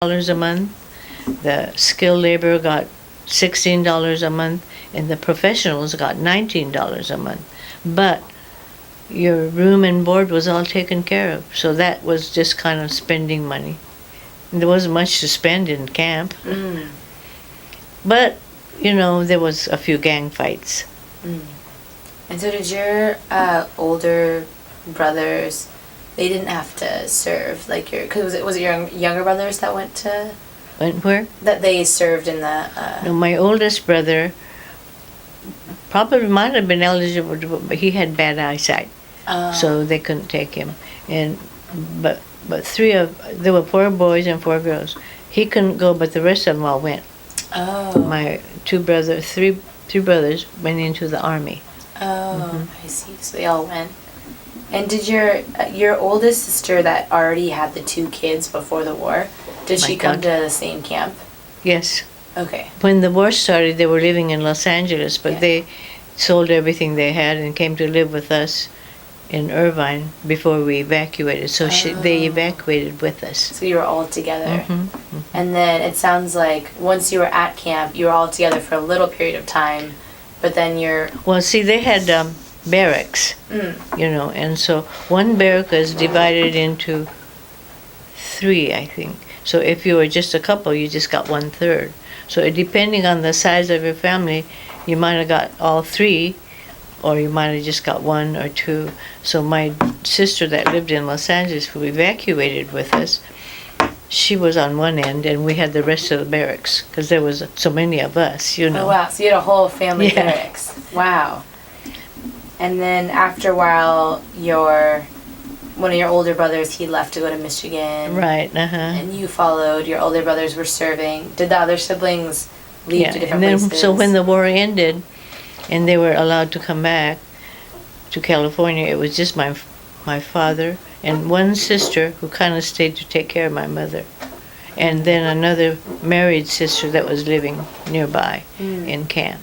a month. The skilled labor got $16 a month, and the professionals got $19 a month. But your room and board was all taken care of, so that was just kind of spending money. And there wasn't much to spend in camp. But, there was a few gang fights. And so did your older brothers, they didn't have to serve, like because was it your younger brothers that went to? Went where? That they served in the... No, my oldest brother probably might have been eligible, but he had bad eyesight, so they couldn't take him. But there were 4 boys and 4 girls. He couldn't go, but the rest of them all went. My three brothers went into the army. I see. So they all went. And did your oldest sister that already had the 2 kids before the war, did she come to the same camp? Yes. Okay. When the war started, they were living in Los Angeles, but they sold everything they had and came to live with us in Irvine before we evacuated. So they evacuated with us. So you were all together. And then it sounds like once you were at camp, you were all together for a little period of time, but then Well, see, they had barracks, and so one barrack was divided into 3, I think. So if you were just a couple, you just got 1/3. So depending on the size of your family, you might have got all 3, or you might have just got 1 or 2. So my sister that lived in Los Angeles, who evacuated with us, she was on one end, and we had the rest of the barracks, because there was so many of us, Oh, wow. So you had a whole family barracks. Wow. And then after a while, one of your older brothers, he left to go to Michigan. Right, And you followed. Your older brothers were serving. Did the other siblings leave to different places? So when the war ended, and they were allowed to come back to California, it was just my father and one sister who kind of stayed to take care of my mother, and then another married sister that was living nearby in camp.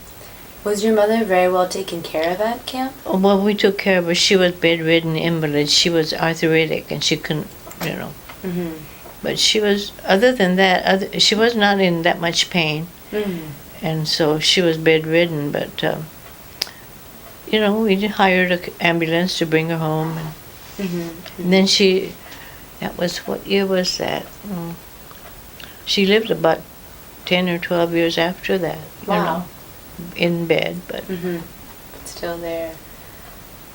Was your mother very well taken care of at camp? Well, we took care of her. She was bedridden, invalid. She was arthritic, and she couldn't, But she was, other than that, she was not in that much pain. And so she was bedridden, but, we hired an ambulance to bring her home. And then what year was that? She lived about 10 or 12 years after that. Wow. In bed, but still there.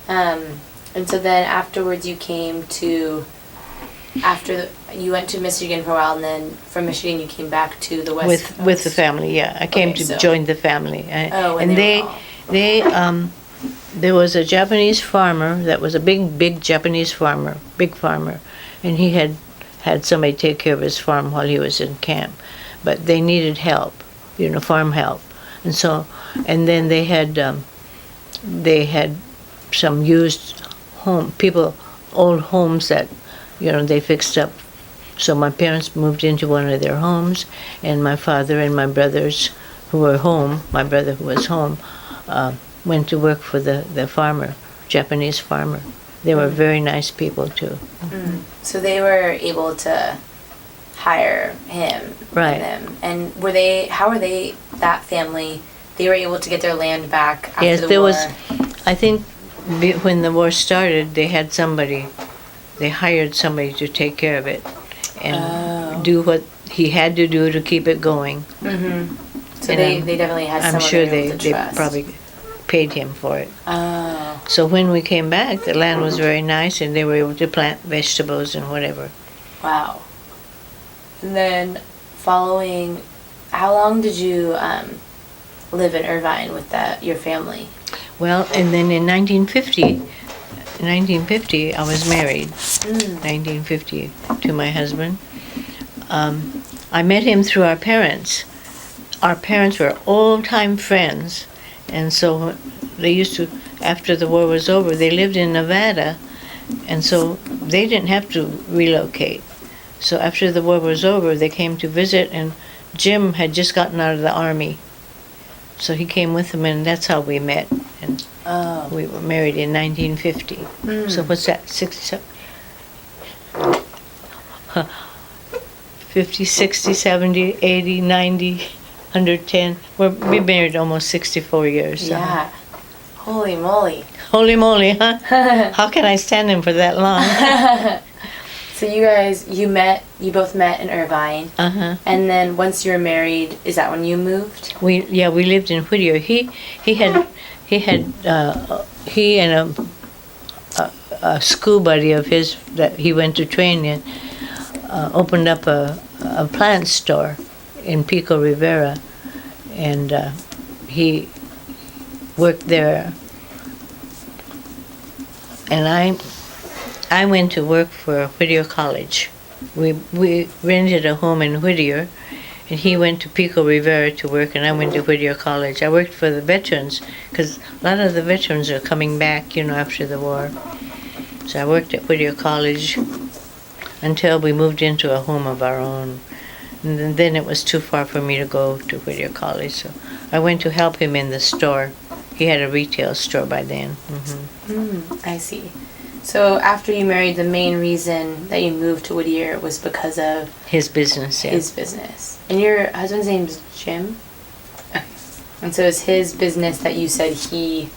And so then afterwards you you went to Michigan for a while, and then from Michigan you came back to the West Coast. With the family. Yeah, I came to join the family. And there was a Japanese farmer that was a big Japanese farmer, big farmer, and he had somebody take care of his farm while he was in camp, but they needed help, farm help. And then they had some used old homes that, they fixed up. So my parents moved into one of their homes, and my father and my brothers who were home, my brother who was home, went to work for the farmer, Japanese farmer. They were very nice people too. So they were able to hire him right. and them. And how were they, that family, they were able to get their land back after yes, the there war? was, I think when the war started, they hired somebody to take care of it and do what he had to do to keep it going. So they definitely had someone I'm sure they were able to they trust. probably paid him for it. So when we came back, the land was very nice, and they were able to plant vegetables and whatever. Wow. And then how long did you live in Irvine with your family? Well, and then in 1950, I was married. 1950 to my husband. I met him through our parents. Our parents were old-time friends, and so they used to, after the war was over, they lived in Nevada, and so they didn't have to relocate. So after the war was over, they came to visit, and Jim had just gotten out of the Army. So he came with them, and that's how we met. And we were married in 1950. So what's that, 67? 50, 60, 70, 80, 90, 110. We've been married almost 64 years. So. Yeah. Holy moly. Holy moly, huh? How can I stand him for that long? So you both met in Irvine. Uh-huh. And then once you were married, is that when you moved? We lived in Whittier. He and a school buddy of his that he went to train in opened up a plant store in Pico Rivera, and he worked there. And I went to work for Whittier College. We rented a home in Whittier, and he went to Pico Rivera to work, and I went to Whittier College. I worked for the veterans, because a lot of the veterans are coming back, after the war. So I worked at Whittier College until we moved into a home of our own. And then it was too far for me to go to Whittier College, so I went to help him in the store. He had a retail store by then. I see. So after you married, the main reason that you moved to Whittier was because of his business. Yeah. His business. And your husband's name is Jim? Okay. And so it's his business that you said he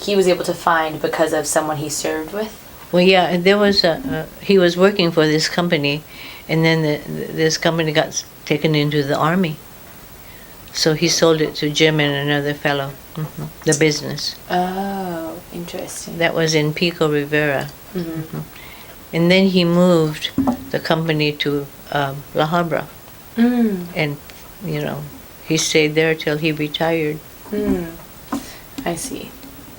was able to find because of someone he served with? Well, yeah, there was he was working for this company, and then this company got taken into the army. So he sold it to Jim and another fellow, the business. Oh, interesting. That was in Pico Rivera. And then he moved the company to La Habra. And, he stayed there till he retired. I see.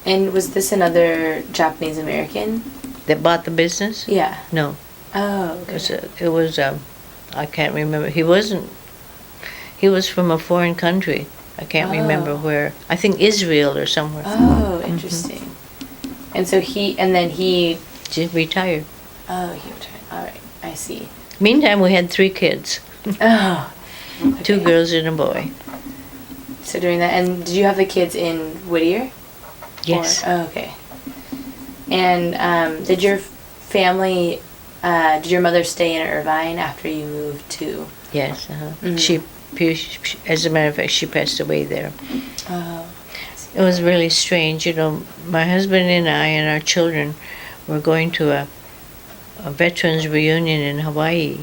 And was this another Japanese American that bought the business? Yeah. No. Oh, okay. It was I can't remember. He was from a foreign country. I can't remember where. I think Israel or somewhere. Oh, interesting. And so he just retired. Oh, he retired. All right, I see. Meantime, we had 3 kids. Oh. Okay. 2 girls and a boy. So during that, and did you have the kids in Whittier? Yes. Okay. And did your family, did your mother stay in Irvine after you moved to? Yes. She, as a matter of fact, she passed away there. Oh. It was really strange. My husband and I and our children were going to a veterans reunion in Hawaii,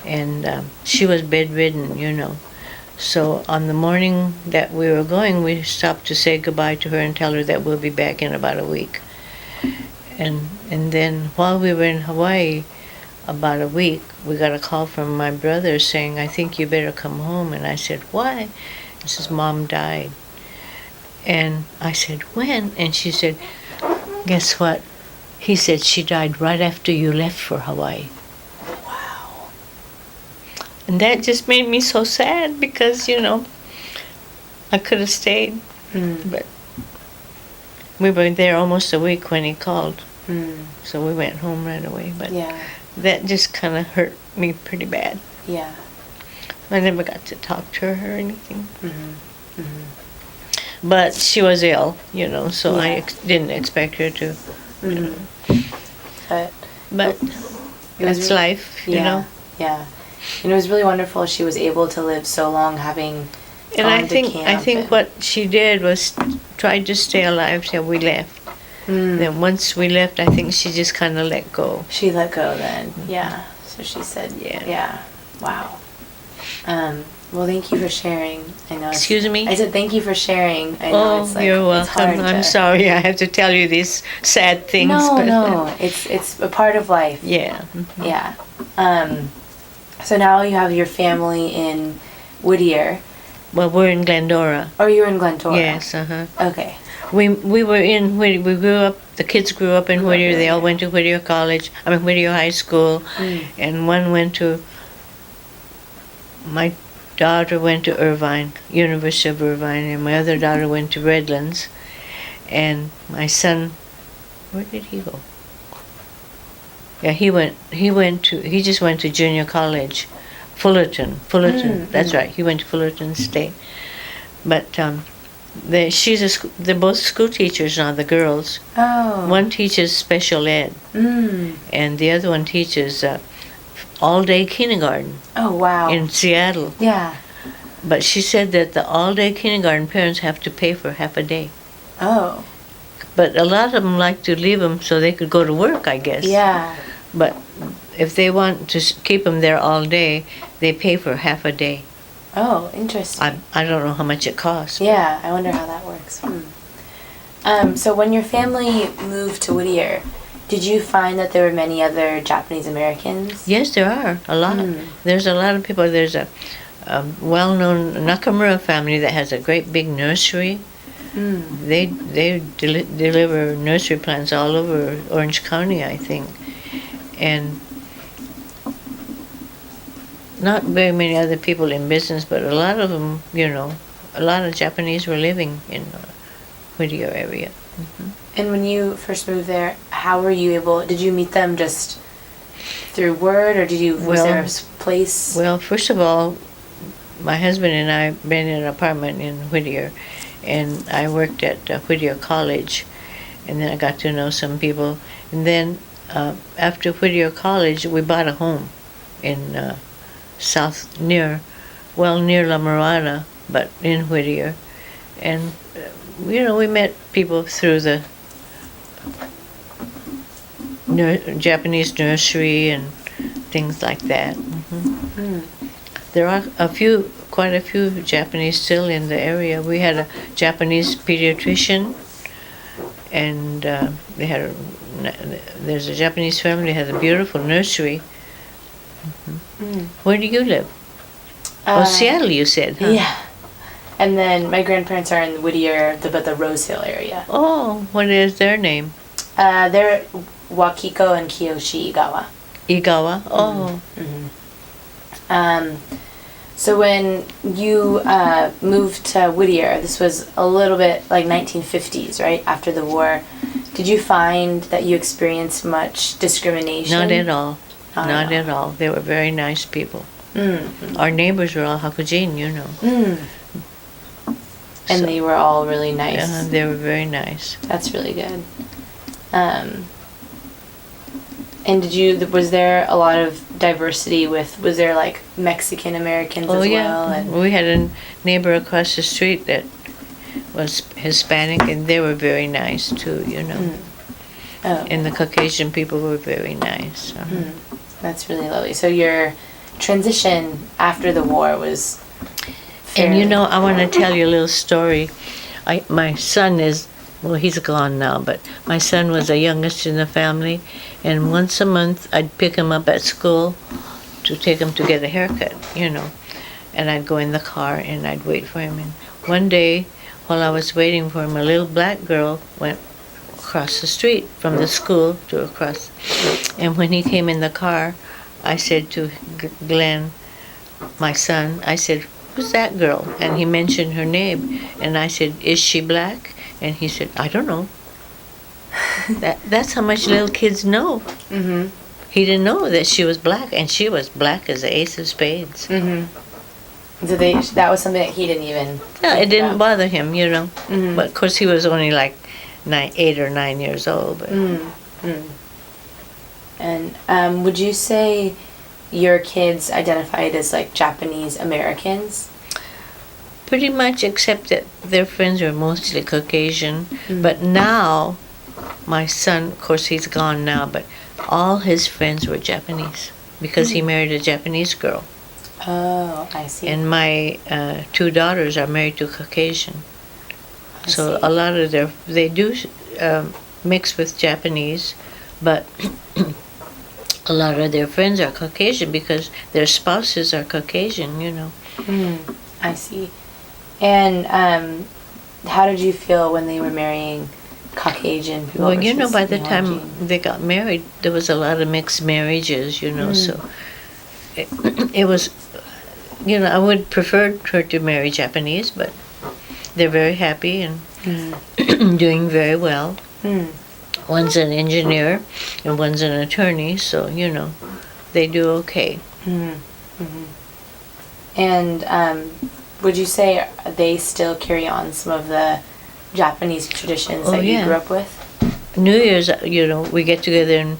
and she was bedridden, So on the morning that we were going, we stopped to say goodbye to her and tell her that we'll be back in about a week. And then while we were in Hawaii, about a week, we got a call from my brother saying, "I think you better come home." And I said, "Why?" He says, "Mom died." And I said, "When?" And she said, "Guess what?" He said, "She died right after you left for Hawaii." Wow. And that just made me so sad because, I could have stayed. But we were there almost a week when he called. So we went home right away. But that just kind of hurt me pretty bad. Yeah. I never got to talk to her or anything. But she was ill, so I didn't expect her to. But that's life, Yeah. And it was really wonderful she was able to live so long having and gone I to think camp what she did was try to stay alive till we left. Then once we left, I think she just kind of let go. She let go then. Yeah. So she said, yeah. Wow. Well, thank you for sharing. I know. Excuse me? I said thank you for sharing. I know it's like, you're welcome. I'm sorry I have to tell you these sad things. No. It's a part of life. Yeah. Yeah. So now you have your family in Whittier. Well, we're in Glendora. Oh, you're in Glendora. Yes. Okay. We were in Whittier. We grew up. The kids grew up in Whittier. They all went to Whittier College. Whittier High School, and one went to. My daughter went to Irvine, University of Irvine, and my other daughter went to Redlands, and my son, where did he go? Yeah, he just went to junior college, Fullerton. That's right. He went to Fullerton State, but they're both school teachers now. The girls. Oh. One teaches special ed, and the other one teaches all-day kindergarten Oh, wow. in Seattle. Yeah. But she said that the all-day kindergarten parents have to pay for half a day. Oh. But a lot of them like to leave them so they could go to work, I guess. Yeah. But if they want to keep them there all day, they pay for half a day. Oh, interesting. I don't know how much it costs. Yeah, I wonder how that works. So when your family moved to Whittier, did you find that there were many other Japanese Americans? Yes, there are a lot. There's a lot of people. There's a well-known Nakamura family that has a great big nursery. They deliver nursery plants all over Orange County, I think, and not very many other people in business, but a lot of them, a lot of Japanese were living in Whittier area. And when you first moved there, how were you able? Did you meet them just through word, or was there a place? Well, first of all, my husband and I rented an apartment in Whittier, and I worked at Whittier College, and then I got to know some people. And then after Whittier College, we bought a home in near La Mirada, but in Whittier. And, we met people through the Japanese nursery and things like that. There are quite a few Japanese still in the area. We had a Japanese pediatrician, and there's a Japanese family that has a beautiful nursery. Where do you live? Seattle, you said, huh? Yeah. And then my grandparents are in Whittier, the Rose Hill area. Oh, what is their name? They're Wakiko and Kiyoshi Igawa. Igawa? Oh. So when you moved to Whittier, this was a little bit like 1950s, right? After the war. Did you find that you experienced much discrimination? Not at all. Not at all. They were very nice people. Our neighbors were all Hakujin, And they were all really nice. Yeah, they were very nice. That's really good. And was there a lot of diversity was there like Mexican Americans as well? And we had a neighbor across the street that was Hispanic, and they were very nice too, And the Caucasian people were very nice. That's really lovely. So your transition after the war was fairly... And I want to tell you a little story. My son he's gone now, but my son was the youngest in the family, and once a month I'd pick him up at school to take him to get a haircut, and I'd go in the car and I'd wait for him. And one day, while I was waiting for him, a little black girl went across the street from the school to across. And when he came in the car, I said to Glenn, my son, I said, "Who's that girl?" And he mentioned her name, and I said, "Is she black?" And he said, "I don't know." That's how much little kids know. He didn't know that she was black, and she was black as the ace of spades. So that was something that he didn't even... Yeah, it didn't bother him, But of course he was only like 8 or 9 years old. But. And would you say your kids identified as like Japanese Americans? Pretty much, except that their friends were mostly Caucasian. But now, my son, of course he's gone now, but all his friends were Japanese because he married a Japanese girl. Oh, I see. And my 2 daughters are married to Caucasian. So a lot of they do mix with Japanese, but a lot of their friends are Caucasian because their spouses are Caucasian, I see. And how did you feel when they were marrying Caucasian people? Well, by the time they got married, there was a lot of mixed marriages, so it was, I would prefer her to marry Japanese, but they're very happy and doing very well. One's an engineer and one's an attorney, so, they do okay. And would you say they still carry on some of the Japanese traditions that you grew up with? New Year's, we get together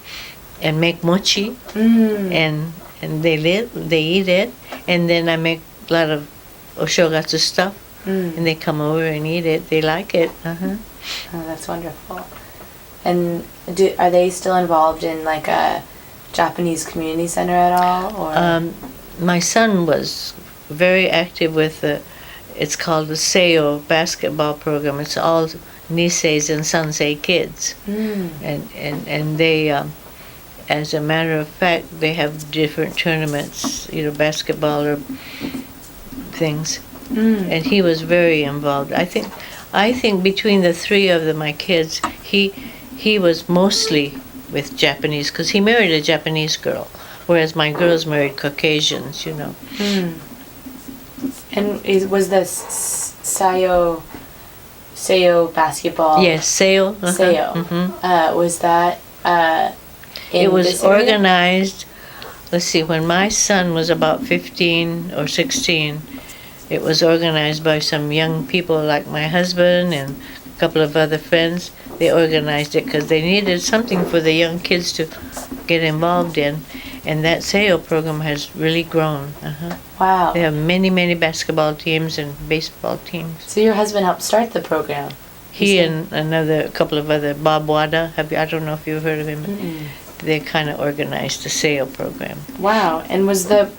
and make mochi and and they eat it, and then I make a lot of oshogatsu stuff, and they come over and eat it. They like it. Uh-huh. Oh, that's wonderful. And are they still involved in like a Japanese community center at all? Or My son was very active with it's called the Seiyo basketball program. It's all Niseis and Sansei kids, and they, as a matter of fact, they have different tournaments, basketball or things, and he was very involved. I think between the three of them, my kids, he was mostly with Japanese because he married a Japanese girl, whereas my girls married Caucasians. And was this Seiyo basketball? Yes, Seiyo. Seiyo. Mm-hmm. Was that in it was this area? organized. Let's see, when my son was about 15 or 16, it was organized by some young people like my husband and a couple of other friends. They organized it because they needed something for the young kids to get involved in. And that Seiyo program has really grown. Wow. They have many, many basketball teams and baseball teams. So your husband helped start the program? He and another couple of other, Bob Wada, I don't know if you've heard of him. They kind of organized the Seiyo program. Wow. And was the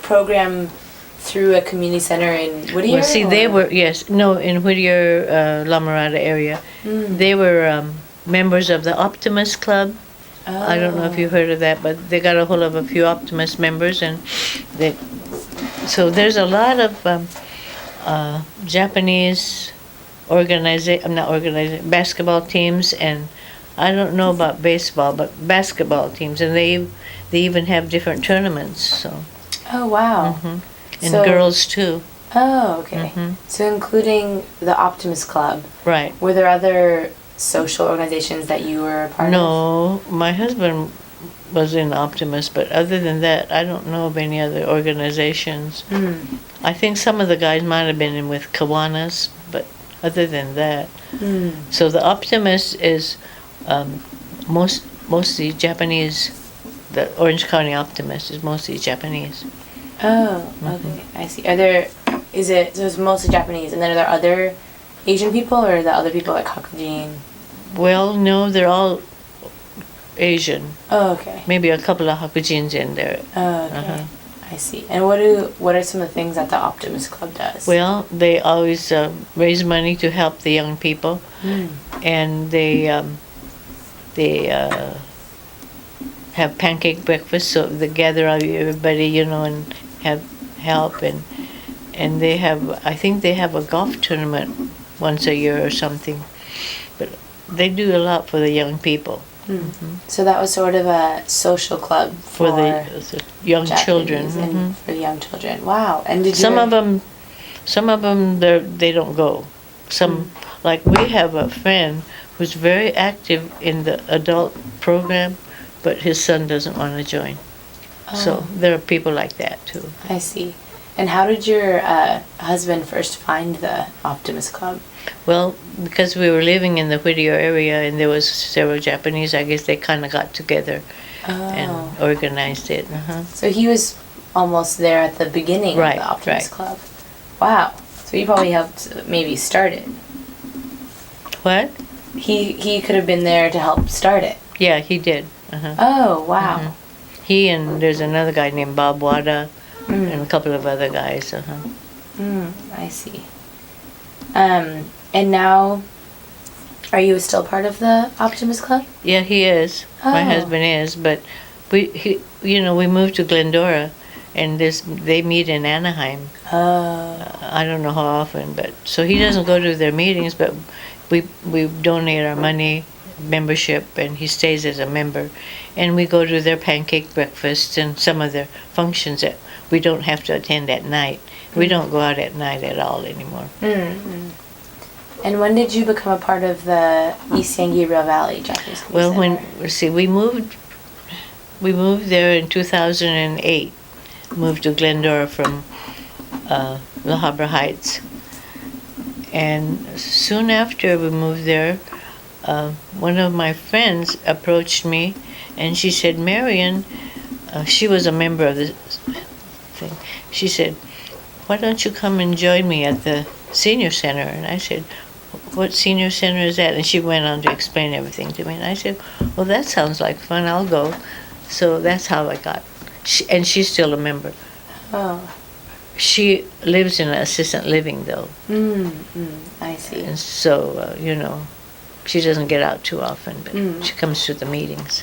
program through a community center in Whittier? Well, see, in Whittier, La Mirada area. They were members of the Optimus Club. I don't know if you heard of that, but they got a hold of a few Optimus members, and so there's a lot of Japanese basketball teams, and I don't know about baseball, but basketball teams, and they even have different tournaments. So. Oh wow. And girls too. Oh, okay. So including the Optimus Club. Right. Were there other social organizations that you were a part of? No, my husband was in Optimus, but other than that, I don't know of any other organizations. I think some of the guys might have been in with Kiwanis, but other than that. So the Optimus is mostly Japanese. The Orange County Optimus is mostly Japanese. Oh, okay. I see. So it's mostly Japanese, and then are there other Asian people, or are the other people like Hakujin? Well, no, they're all Asian. Oh, okay. Maybe a couple of Hakujins in there. Oh, okay. I see. And what are some of the things that the Optimus Club does? Well, they always raise money to help the young people, and they have pancake breakfast, so they gather everybody, and have help, and they have, I think they have a golf tournament once a year or something, but they do a lot for the young people. So that was sort of a social club for the young Japanese children. and for the young children. Wow! And did some of them they don't go. Some like we have a friend who's very active in the adult program, but his son doesn't want to join. So there are people like that too. I see. And how did your husband first find the Optimus Club? Well, because we were living in the Whittier area and there was several Japanese, I guess they kind of got together and organized it. So he was almost there at the beginning of the Optimus Club. Wow. So he probably helped maybe start it. What? He could have been there to help start it. Yeah, he did. Oh, wow. He and there's another guy named Bob Wada and a couple of other guys. I see. And now, are you still part of the Optimus Club? Yeah, he is. My husband is, but we moved to Glendora, and they meet in Anaheim. I don't know how often, but so he doesn't go to their meetings, but we donate our money, membership, and he stays as a member, and we go to their pancake breakfasts and some of their functions that we don't have to attend at night. We don't go out at night at all anymore. And when did you become a part of the East San Gabriel Valley Japanese Community Center? We moved there in 2008. Moved to Glendora from La Habra Heights, and soon after we moved there, one of my friends approached me, and she said, "Marian, she was a member of the thing. She said, "Why don't you come and join me at the senior center?" And I said, "What senior center is that?" And she went on to explain everything to me. And I said, "Well, that sounds like fun. I'll go." So that's how I got. And she's still a member. Oh. She lives in an assistant living, though. I see. And so, she doesn't get out too often, but she comes to the meetings.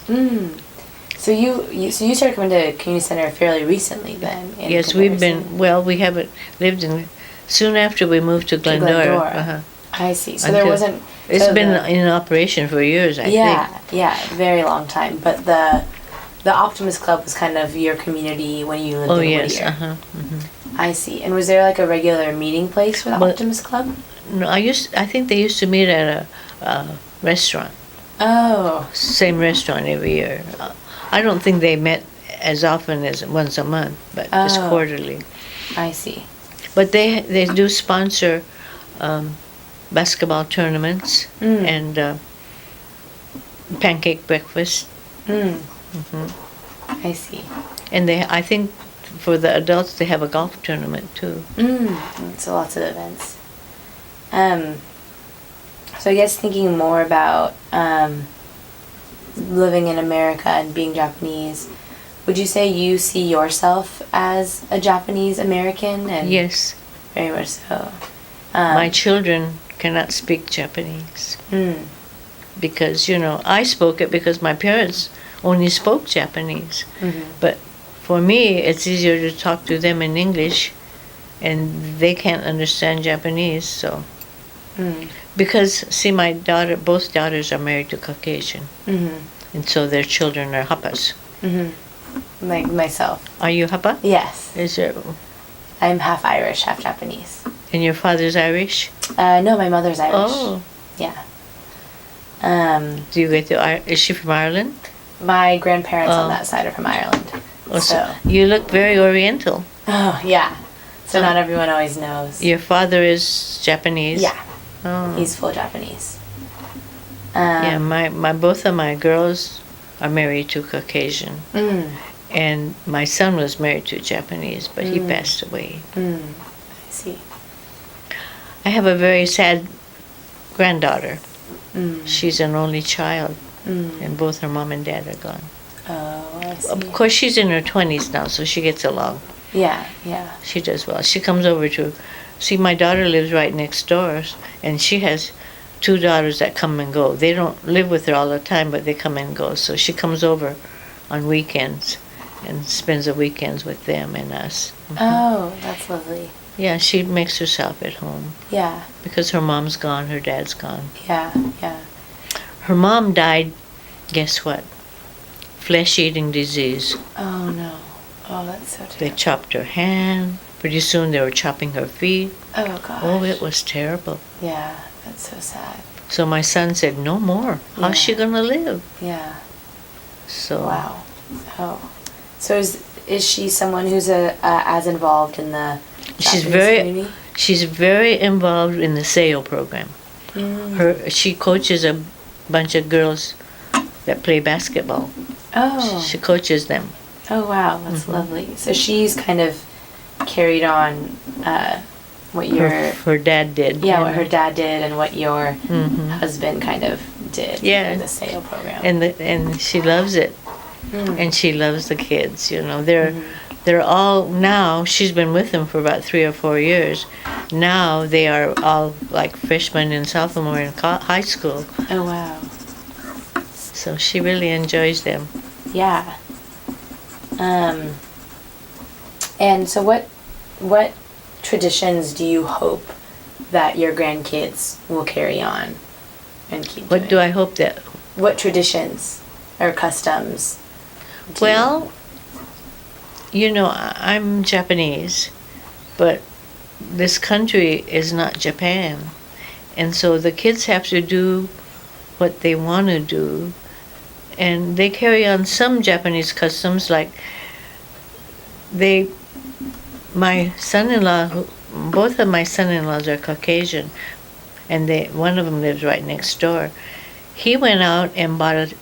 So you started coming to community center fairly recently then? Yes, we've been. Well, we haven't lived in. Soon after we moved to Glendora. I see. So there wasn't. It's been in operation for years, I think. Yeah, very long time. But the Optimist Club was kind of your community when you lived in Whittier. I see. And was there like a regular meeting place for the Optimist Club? No, I think they used to meet at a restaurant. Oh. Same restaurant every year. I don't think they met as often as once a month, but just quarterly. I see. But they do sponsor basketball tournaments and pancake breakfast. I see. And I think for the adults they have a golf tournament too. So lots of events. So I guess thinking more about living in America and being Japanese, would you say you see yourself as a Japanese American? And yes. Very much so. My children cannot speak Japanese. Because, I spoke it because my parents only spoke Japanese. But for me, it's easier to talk to them in English, and they can't understand Japanese, so. Because, see, both daughters are married to Caucasian, and so their children are Hapas. Like myself. Are you Hapa? Yes. I'm half Irish, half Japanese. And your father's Irish? No, my mother's Irish. Oh. Yeah. Do you get is she from Ireland? My grandparents on that side are from Ireland. Oh, so you look very Oriental. Oh, yeah. So not everyone always knows. Your father is Japanese? Yeah. Oh. He's full Japanese. Yeah, both of my girls are married to Caucasian. And my son was married to a Japanese, but he passed away. I see. I have a very sad granddaughter. She's an only child, and both her mom and dad are gone. Oh, I see. Of course, she's in her 20s now, so she gets along. Yeah. She does well. She comes over see, my daughter lives right next door, and she has 2 daughters that come and go. They don't live with her all the time, but they come and go. So she comes over on weekends and spends the weekends with them and us. Oh, that's lovely. Yeah, she makes herself at home. Yeah. Because her mom's gone, her dad's gone. Yeah. Her mom died, guess what? Flesh-eating disease. Oh, no. Oh, that's so terrible. They chopped her hand. Pretty soon they were chopping her feet. Oh, gosh. Oh, it was terrible. Yeah, that's so sad. So my son said, no more. How's she going to live? Yeah. So. Wow. Oh. So is she someone who's as involved in the Japanese community? She's very involved in the SEO program. She coaches a bunch of girls that play basketball. Oh. She coaches them. Oh, wow. That's lovely. So she's kind of carried on what her dad did. Yeah, what her dad did and what your husband kind of did. Yeah. In the SEO program. And she loves it. And she loves the kids, They're all now, she's been with them for about 3 or 4 years. Now they are all like freshmen and sophomore in high school. Oh, wow. So she really enjoys them. Yeah. And so what traditions do you hope that your grandkids will carry on and keep doing? What do I hope that... What traditions or customs? Well, I'm Japanese, but this country is not Japan. And so the kids have to do what they want to do. And they carry on some Japanese customs, like my son-in-law, both of my son-in-laws are Caucasian, and one of them lives right next door. He went out and bought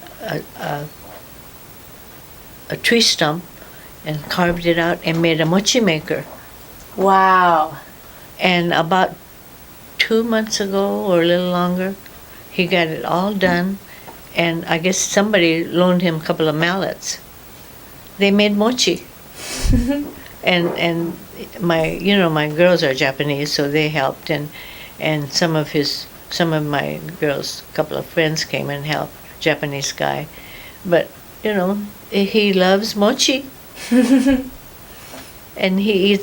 a tree stump and carved it out and made a mochi maker. Wow. And about 2 months ago or a little longer, he got it all done, and I guess somebody loaned him a couple of mallets. They made mochi. and my girls are Japanese, so they helped, and some of my girls, a couple of friends came and helped, Japanese guy. But he loves mochi. And they eat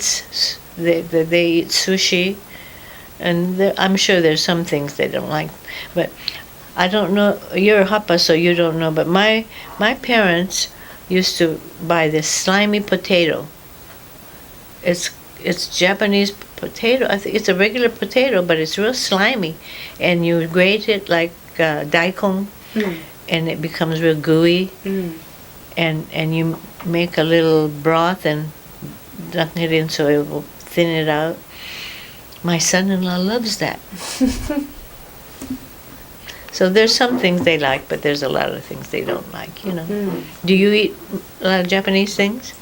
sushi, and I'm sure there's some things they don't like, but I don't know. You're a hapa, so you don't know, but my parents used to buy this slimy potato. It's Japanese potato. I think it's a regular potato, but it's real slimy, and you grate it like daikon, and it becomes real gooey, and you make a little broth and dunk it in so it will thin it out. My son-in-law loves that. So there's some things they like, but there's a lot of things they don't like, Do you eat a lot of Japanese things?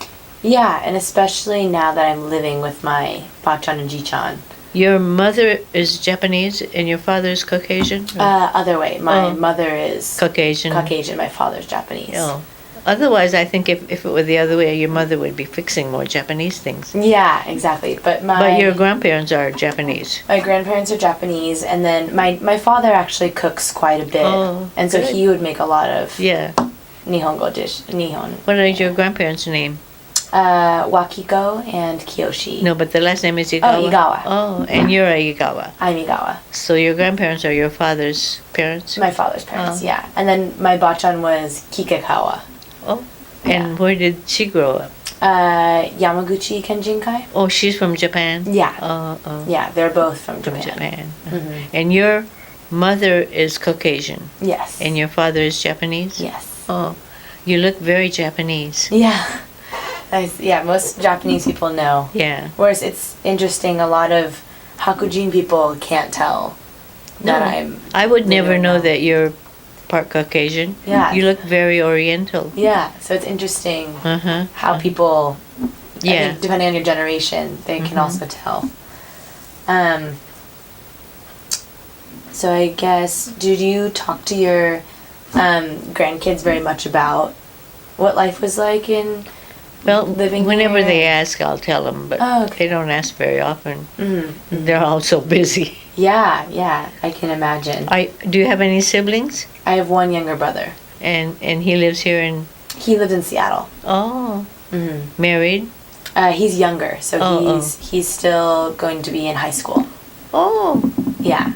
Yeah, and especially now that I'm living with my bachan and jichan. Your mother is Japanese and your father is Caucasian? Other way. My mother is Caucasian. My father's Japanese. Oh. Otherwise, I think if it were the other way, your mother would be fixing more Japanese things. Yeah, exactly. But your grandparents are Japanese. My grandparents are Japanese, and then my father actually cooks quite a bit. Oh, and so good. he would make a lot of Nihongo dish. Nihon. What is your grandparents' name? Wakiko and Kiyoshi. No, but the last name is Igawa. Oh, Igawa. Oh, and you're a Igawa. I'm Igawa. So your grandparents are your father's parents? My father's parents, yeah. And then my bachan was Kikekawa. Oh, and where did she grow up? Yamaguchi Kenjinkai. Oh, she's from Japan? Yeah. Oh. Yeah, they're both from Japan. From Japan. Mm-hmm. And your mother is Caucasian? Yes. And your father is Japanese? Yes. Oh, you look very Japanese. Yeah. Most Japanese people know. Yeah. Whereas it's interesting, a lot of Hakujin people can't tell that I'm... I would never know that you're part Caucasian. Yeah. You look very Oriental. Yeah, so it's interesting how people, I Yeah. think depending on your generation, they can also tell. So I guess, did you talk to your grandkids very much about what life was like in living whenever here? they ask, I'll tell them, but Okay. they don't ask very often. Mm-hmm. They're all so busy. Yeah, I can imagine. Do you have any siblings? I have one younger brother. And he lives here in... He lives in Seattle. Oh. Mm-hmm. Married? He's younger, so he's still going to be in high school. Oh. Yeah.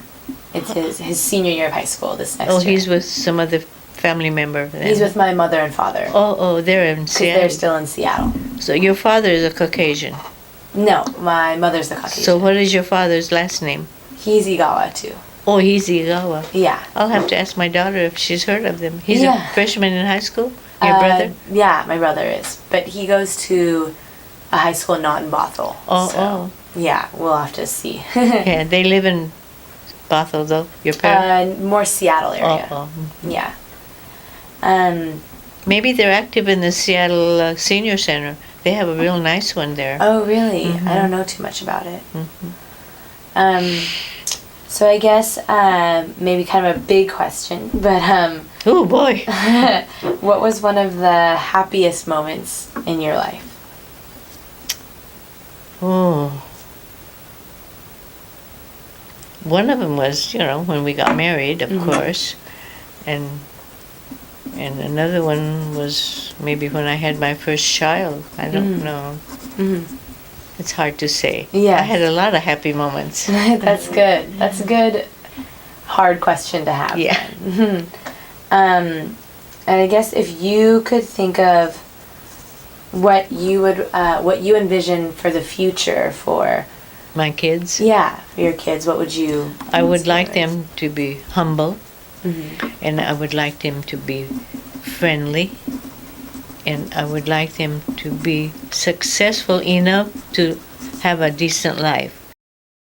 It's his senior year of high school this next year. Oh, he's with some other family member then. He's with my mother and father. Oh, they're in Seattle. They're still in Seattle. So your father is a Caucasian. No, my mother's the Caucasian. So what is your father's last name? He's Igawa too. Oh, he's Igawa. Yeah. I'll have to ask my daughter if she's heard of them. He's a freshman in high school? Your brother? Yeah, my brother is. But he goes to a high school not in Bothell. Yeah, we'll have to see. Yeah, they live in Bothell though, your parents? More Seattle area. Yeah. Maybe they're active in the Seattle Senior Center. They have a real nice one there. Oh, really? I don't know too much about it. So I guess maybe kind of a big question, but oh boy. what was one of the happiest moments in your life? Oh. One of them was, when we got married, of course, and another one was maybe when I had my first child. I don't know. It's hard to say. Yeah. I had a lot of happy moments. That's good. That's a good, hard question to have. Yeah. And I guess if you could think of what you envision for the future for My kids? Yeah, for your kids, what would you... I would like them to be humble, and I would like them to be friendly, and I would like them to be successful enough to have a decent life.